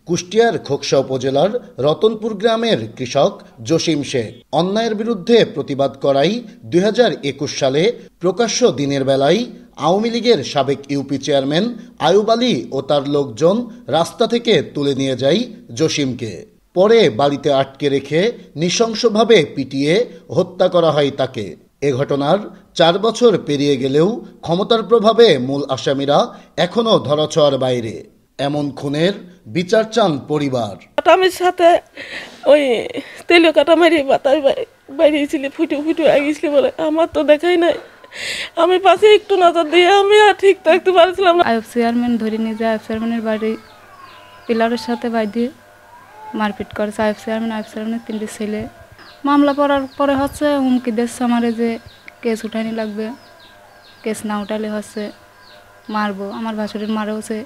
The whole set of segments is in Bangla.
কুষ্টিয়ার খোকসা উপজেলার রতনপুর গ্রামের কৃষক জসিম শেখ অন্যায়ের বিরুদ্ধে প্রতিবাদ করাই 2021 সালে প্রকাশ্য দিনের বেলায় আওয়ামী লীগের সাবেক ইউপি চেয়ারম্যান আয়ুব আলী ও তার লোকজন রাস্তা থেকে তুলে নিয়ে যায় জসিমকে। পরে বাড়িতে আটকে রেখে নৃশংসভাবে পিটিয়ে হত্যা করা হয় তাকে। এ ঘটনার 4 বছর পেরিয়ে গেলেও ক্ষমতার প্রভাবে মূল আসামিরা এখনো ধরাছোঁয়ার বাইরে। এমন খুনের বিচার চান পরিবার। আসামির সাথে ওই তেল কাটা মারি বাতাস বাইরেছিল, ফুটে ফুটে আগিয়েছিল বলে আমার তো দেখাই নাই। আমি পাশে একটু নজর দিয়ে আমি আর ঠিক থাকতে পারছিলাম না। আয়ুব চেয়ারম্যান ধরে নিয়ে যায়, আয়ুব চেয়ারম্যানের বাড়ি পিলারের সাথে বাইরে মারপিট করেছে। আয়ুব চেয়ারম্যানের 3টে ছেলে মামলা পড়ার পরে হচ্ছে হুমকি দিচ্ছে আমারে যে কেস উঠানি লাগবে, কেস না উঠালে হচ্ছে মারবো। আমার ভাসুরের মারেওছে।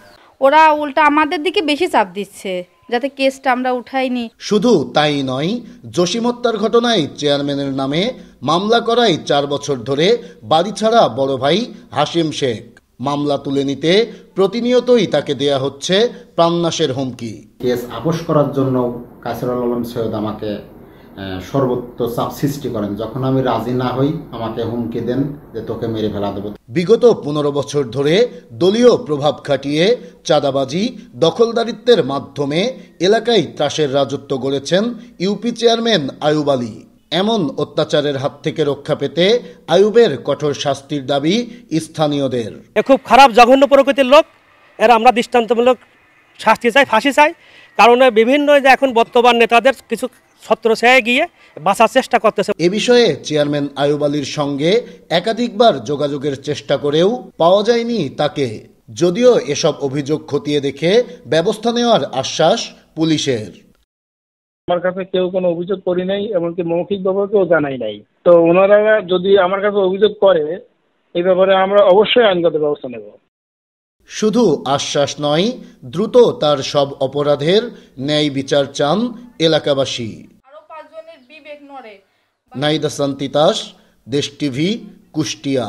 ওরা উল্টা আমাদের দিকে বেশি চাপ দিচ্ছে যাতে কেসটা আমরা উঠাইনি। শুধু তাই নয়, জসিম হত্যার ঘটনায় চেয়ারম্যানের নামে মামলা করায় 4 বছর ধরে বাড়ি ছাড়া বড় ভাই হাশিম শেখ। মামলা তুলে নিতে প্রতিনিয়তই তাকে দেয়া হচ্ছে প্রাণনাশের হুমকি। কেস আপোষ করার জন্য কাসিরুল আলম সৈয়দ আমাকে সর্বোচ্চ চাপ সৃষ্টি করেন। যখন আমি রাজি না হই আমাকে হুমকি দেন যে তোকে মেরে ফেলা দেব। বিগত 15 বছর ধরে দলীয় প্রভাব খাটিয়ে চাঁদাবাজি, দখলদারিত্বের মাধ্যমে এলাকায় ত্রাসের রাজত্ব গড়েছেন ইউপি চেয়ারম্যান আয়ুব আলী। এমন অত্যাচারের হাত থেকে রক্ষা পেতে আয়ুবের কঠোর শাস্তির দাবি স্থানীয়দের। খুব খারাপ জঘন্য প্রকৃতির লোক, এরা আমরা দৃষ্টান্তমূলক শাস্তি চাই, ফাঁসি চাই। কারণ বিভিন্ন যে এখন বর্তমান নেতাদের কিছু ছত্র ছেয়ে গিয়ে বাঁচার চেষ্টা করতেছে। এ বিষয়ে চেয়ারম্যান আয়ুব আলীর সঙ্গে একাধিকবার যোগাযোগের চেষ্টা করেও পাওয়া যায়নি তাকে। যদিও এসব অভিযোগ খতিয়ে দেখে ব্যবস্থা নেওয়ার আশ্বাস পুলিশের। আমার কাছে কেউ কোনো অভিযোগ করি নাই, এমনকি মৌখিকভাবে কেউ জানাই নাই। তো ওনারা যদি আমার কাছে অভিযোগ করে এই ব্যাপারে আমরা অবশ্যই আইনগত ব্যবস্থা নেব। শুধু আশ্বাস নয়, দ্রুত তার সব অপরাধের ন্যায় বিচার চান এলাকাবাসী। নাইদা সান্তিতাস, দেশ টিভি, কুষ্টিয়া।